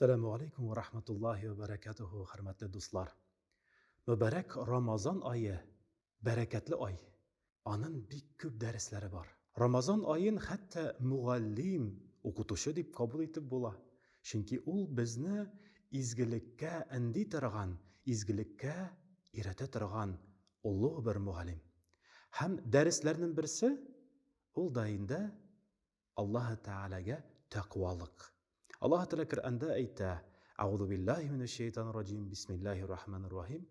Assalamu alaikum wa rahmatullahi wa barakatuhu, hörmətli dostlar. Mübarək Ramazan ayı, bərəkətli ay. Anın bik köp dərsləri var. Ramazan ayın hətta müğəllim, okutuşu dip kabul etib bola. Çünki ul bizni izgilikkä əndi tırğan, izgilikkä irətə tırğan ulluq bir müğəllim. Həm dərslərinin birisi ul dayında Allah Teala'ga taqvalık. Allah Teala Kur'an'da ayta: "Euzu billahi mineşşeytanirracim. Bismillahirrahmanirrahim.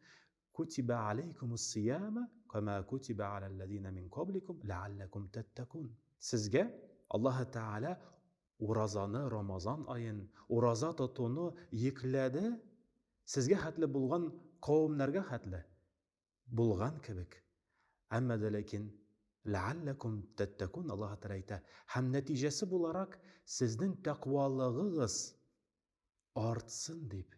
Kutiba aleykumus siyame kema kutiba alellezine min qablikum leallekum tettekun." Sizge Allah Teala urazanı Ramazan ayın uraza tutunu yükledi. Sizge hatlı bulgan kavimlerge hatlı bulgan kibik. Amma da lakin لَعَلَّكُمْ تَتَّكُونَ Allah Teala ayta. Hem neticesi bularak sizin takvalığınız artsın deyip.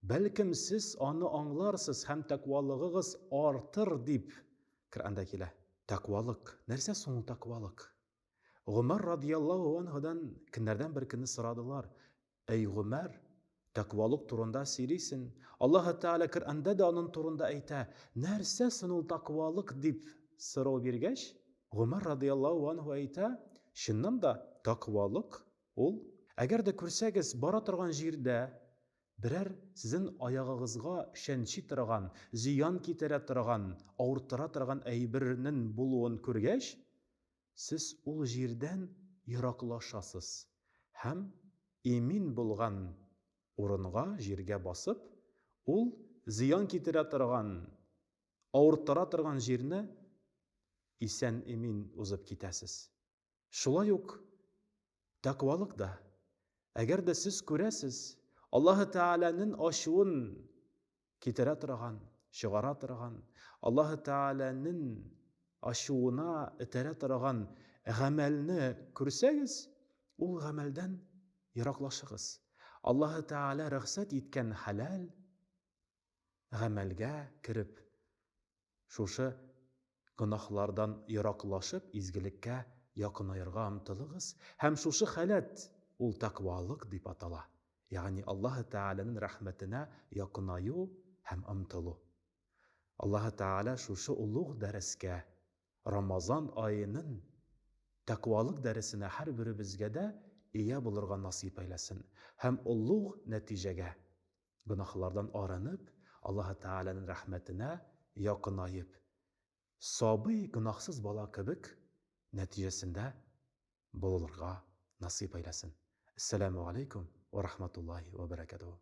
Belkim siz onu anlarsınız hem takvalığınız artır deyip. Kur'an'dakiler. Takvalık. Nerse son takvalık? Ömer radiyallahu anhudan kimlerden birikini sıradılar. Ey Ömer, takvalık turunda sirisin. Allah Teala Kur'an'da da onun turunda ayta. Nerse son takvalık deyip sırav birgeç. Ömer radiyallahu anhu ayta, şundan da takvalık ol. Eğer de kürsəgiz bara turgan jirde birer sizin ayağınızga şençi turgan, ziyan kitire turgan, ağırtıra turgan eybirinin buluğun körgeç, siz ol jirden yiraklaşasız. Hem emin bulgan orunga jirge basıp, ol ziyan kitire turgan, ağırtıra turgan jirine isen emin uzıp kitesiz. Şulay yok takvalık da. Eğer de siz köresiz Allah Teala'nın aşığın kitire tırgan, şıgara tırgan, Allah Teala'nın aşığına itere tırgan gamelini körsegiz, o gamelden yiraklaşığız. Allah Teala rıhsat etken halal gamelge kirip, şuşu günahlardan yiraklaşıp izgilikке yakınayırga ımtılığız. Hem şuşu halet ul takvalık dip atala. Yani Allah Teala'nın rahmetine yakınayu hem ımtılı. Allah Teala şuşu ulluğ dereske Ramazan ayının takvalık deresine her biri bizge de iyi bulurga nasip eylesin. Hem ulluğ neticege günahlardan aranıp Allah Teala'nın rahmetine yakınayıp sabı günahsız bala kibik neticesinde bulurga nasip eylesin. Esselamu aleyküm ve rahmetullahi ve berekatuhu.